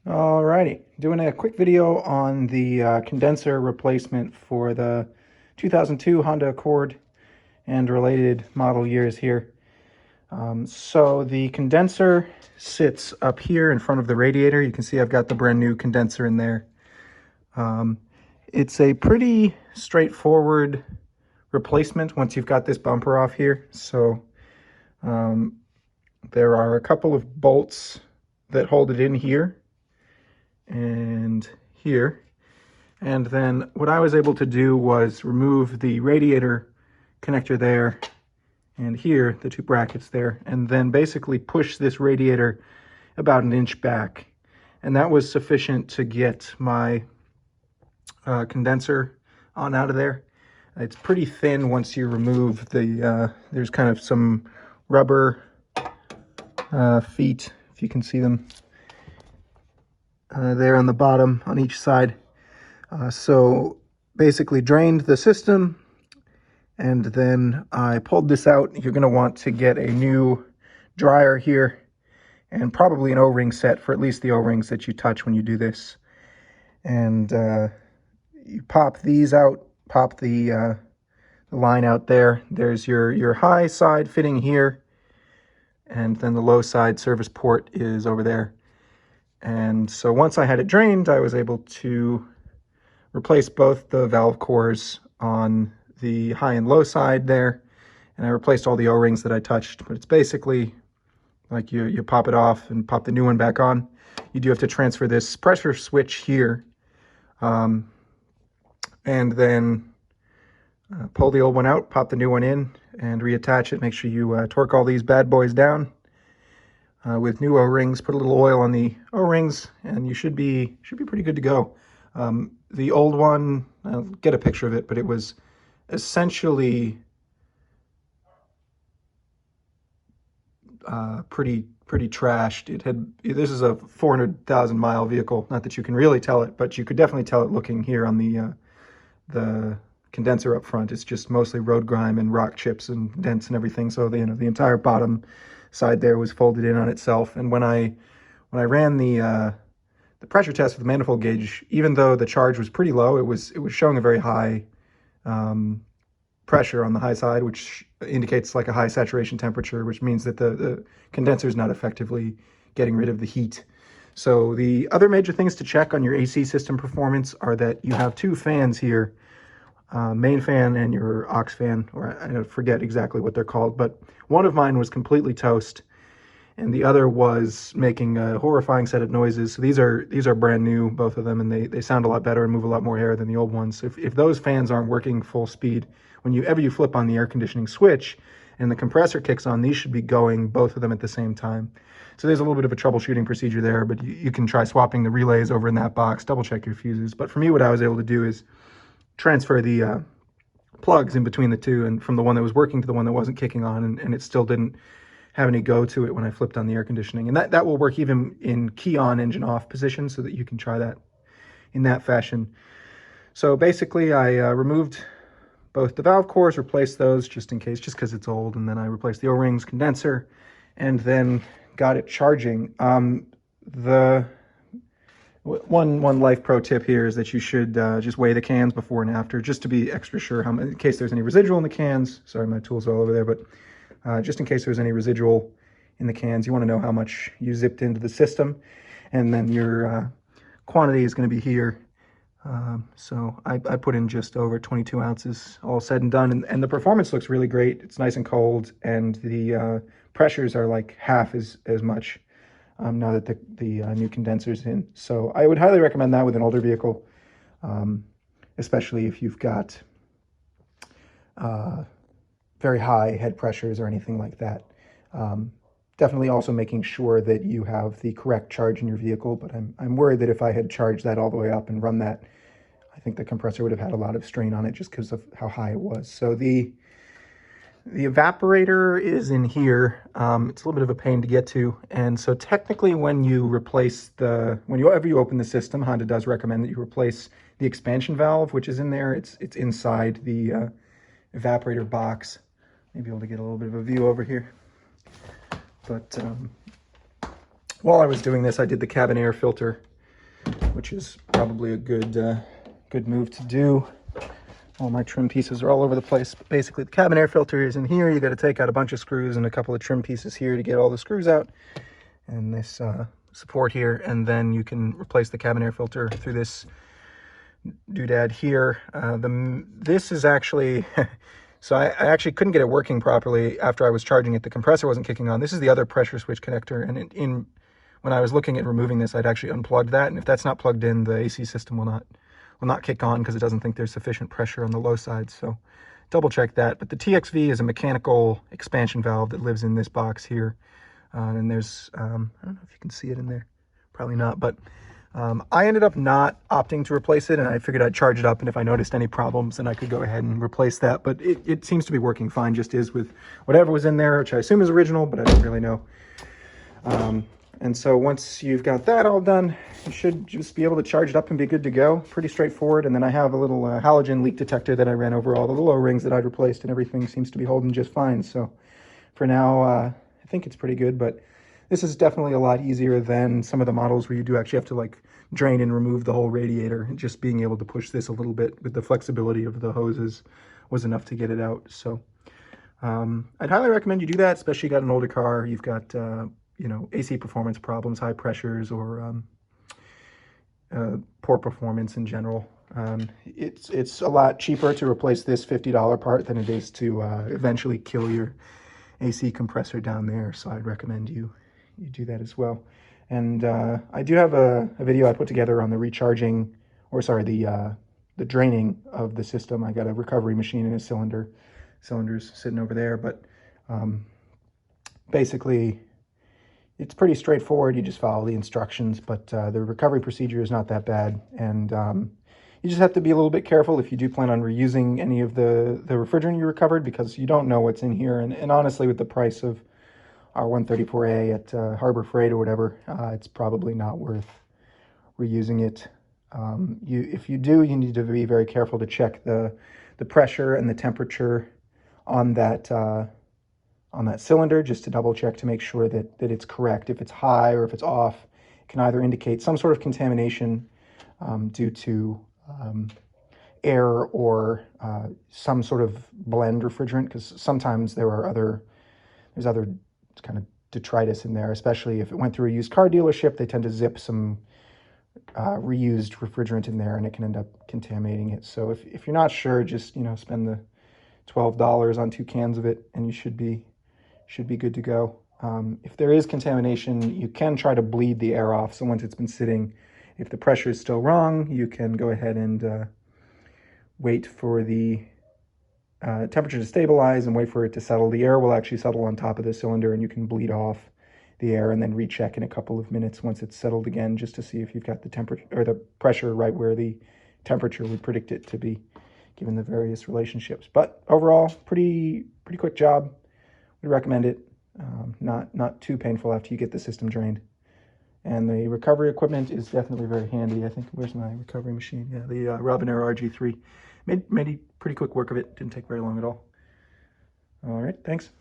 Alrighty, doing a quick video on the condenser replacement for the 2002 Honda Accord and related model years here. So the condenser sits up here in front of the radiator. You can see I've got the brand new condenser in there. It's a pretty straightforward replacement once you've got this bumper off here. So there are a couple of bolts that hold it in here and here. And then what I was able to do was remove the radiator connector there and here, the two brackets there, and then basically push this radiator about an inch back. And that was sufficient to get my condenser on out of there. It's pretty thin once you remove the, there's kind of some rubber feet, if you can see them there on the bottom on each side. So basically drained the system, and then I pulled this out. You're going to want to get a new dryer here and probably an O-ring set for at least the O-rings that you touch when you do this. And you pop these out, pop the line out there. There's your high side fitting here, and then the low side service port is over there. And so once I had it drained, I was able to replace both the valve cores on the high and low side there, and I replaced all the O-rings that I touched. But it's basically like you pop it off and pop the new one back on. You do have to transfer this pressure switch here, and then pull the old one out, pop the new one in, and reattach it. Make sure you torque all these bad boys down with new O-rings. Put a little oil on the O-rings, and you should be pretty good to go. The old one, I'll get a picture of it, but it was essentially pretty trashed. This is a 400,000 mile vehicle. Not that you can really tell it, but you could definitely tell it looking here on the condenser up front. It's just mostly road grime and rock chips and dents and everything. So the entire bottom side there was folded in on itself. And when I ran the pressure test with the manifold gauge, even though the charge was pretty low, it was showing a very high pressure on the high side, which indicates like a high saturation temperature, which means that the condenser is not effectively getting rid of the heat. So the other major things to check on your AC system performance are that you have two fans here, main fan and your aux fan, or I forget exactly what they're called, but one of mine was completely toast, and the other was making a horrifying set of noises. So these are brand new, both of them, and they sound a lot better and move a lot more air than the old ones. So if those fans aren't working full speed, whenever you flip on the air conditioning switch and the compressor kicks on, these should be going, both of them at the same time. So there's a little bit of a troubleshooting procedure there, but you can try swapping the relays over in that box, double check your fuses. But for me, what I was able to do is transfer the plugs in between the two, and from the one that was working to the one that wasn't kicking on, and it still didn't have any go to it when I flipped on the air conditioning. And that will work even in key on, engine off position, so that you can try that in that fashion. So basically I removed both the valve cores, replaced those just in case, just because it's old, and then I replaced the O-rings, condenser, and then got it charging. The one life pro tip here is that you should just weigh the cans before and after, just to be extra sure how in case there's any residual in the cans. Sorry, my tool's all over there, but just in case there's any residual in the cans, you want to know how much you zipped into the system, and then your quantity is going to be here. So I put in just over 22 ounces, all said and done, and the performance looks really great. It's nice and cold, and the pressures are like half as much now that the new condenser's in. So I would highly recommend that with an older vehicle, especially if you've got very high head pressures or anything like that. Definitely also making sure that you have the correct charge in your vehicle, but I'm worried that if I had charged that all the way up and run that, I think the compressor would have had a lot of strain on it just because of how high it was. So the evaporator is in here. It's a little bit of a pain to get to, and so technically when you replace whenever you open the system, Honda does recommend that you replace the expansion valve, which is in there. It's inside the evaporator box. Maybe able to get a little bit of a view over here. But While I was doing this, I did the cabin air filter, which is probably a good move to do. All my trim pieces are all over the place. But basically, the cabin air filter is in here. You got to take out a bunch of screws and a couple of trim pieces here to get all the screws out, and this support here, and then you can replace the cabin air filter through this doodad here. This is actually so I actually couldn't get it working properly after I was charging it. The compressor wasn't kicking on. This is the other pressure switch connector, and when I was looking at removing this, I'd actually unplugged that, and if that's not plugged in, the AC system will not kick on because it doesn't think there's sufficient pressure on the low side. So double check that. But the TXV is a mechanical expansion valve that lives in this box here, and there's I don't know if you can see it in there, probably not, but I ended up not opting to replace it, and I figured I'd charge it up, and if I noticed any problems, then I could go ahead and replace that. But it seems to be working fine, just is with whatever was in there, which I assume is original, but I don't really know. And so once you've got that all done, you should just be able to charge it up and be good to go. Pretty straightforward. And then I have a little halogen leak detector that I ran over all the low rings that I'd replaced, and everything seems to be holding just fine. So for now, I think it's pretty good, but this is definitely a lot easier than some of the models where you do actually have to like drain and remove the whole radiator. And just being able to push this a little bit with the flexibility of the hoses was enough to get it out. So I'd highly recommend you do that, especially if you got an older car, you've got you know, AC performance problems, high pressures, or poor performance in general. It's a lot cheaper to replace this $50 part than it is to eventually kill your AC compressor down there. So I'd recommend you do that as well. And I do have a video I put together on the recharging, or sorry, the draining of the system. I got a recovery machine and a cylinders sitting over there, but basically it's pretty straightforward. You just follow the instructions, but the recovery procedure is not that bad. And you just have to be a little bit careful if you do plan on reusing any of the refrigerant you recovered, because you don't know what's in here. And honestly, with the price of our 134A at Harbor Freight or whatever, it's probably not worth reusing it. If you do, you need to be very careful to check the pressure and the temperature on that cylinder, just to double check to make sure that it's correct. If it's high or if it's off, it can either indicate some sort of contamination due to air or some sort of blend refrigerant, because sometimes there's other kind of detritus in there, especially if it went through a used car dealership. They tend to zip some reused refrigerant in there, and it can end up contaminating it. So if you're not sure, just spend the $12 on 2 cans of it, and you should be good to go. If there is contamination, you can try to bleed the air off. So once it's been sitting, if the pressure is still wrong, you can go ahead and wait for the temperature to stabilize and wait for it to settle. The air will actually settle on top of the cylinder, and you can bleed off the air and then recheck in a couple of minutes once it's settled again, just to see if you've got the temperature or the pressure right where the temperature would predict it to be, given the various relationships. But overall, pretty quick job. We recommend it. Not too painful after you get the system drained. And the recovery equipment is definitely very handy. I think, where's my recovery machine? Yeah, the Robinair RG3. Made pretty quick work of it. Didn't take very long at all. All right, thanks.